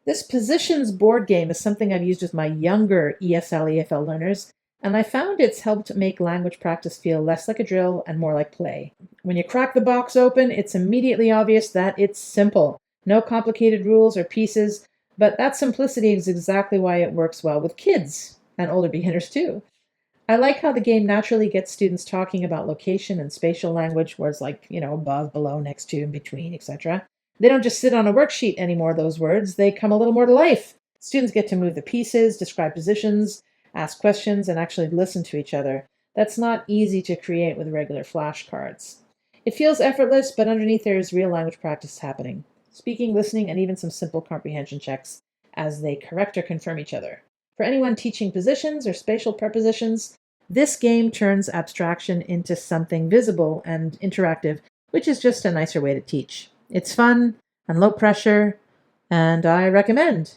This positions board game is something I've used with my younger ESL EFL learners, and I found it's helped make language practice feel less like a drill and more like play. When you crack the box open, it's immediately obvious that it's simple. No complicated rules or pieces, but that simplicity is exactly why it works well with kids and older beginners too. I like how the game naturally gets students talking about location and spatial language, words like, above, below, next to, in between, etc. They don't just sit on a worksheet anymore, those words. They come a little more to life. Students get to move the pieces, describe positions, ask questions, and actually listen to each other. That's not easy to create with regular flashcards. It feels effortless, but underneath there is real language practice happening. Speaking, listening, and even some simple comprehension checks as they correct or confirm each other. For anyone teaching positions or spatial prepositions, this game turns abstraction into something visible and interactive, which is just a nicer way to teach. It's fun and low pressure, and I recommend.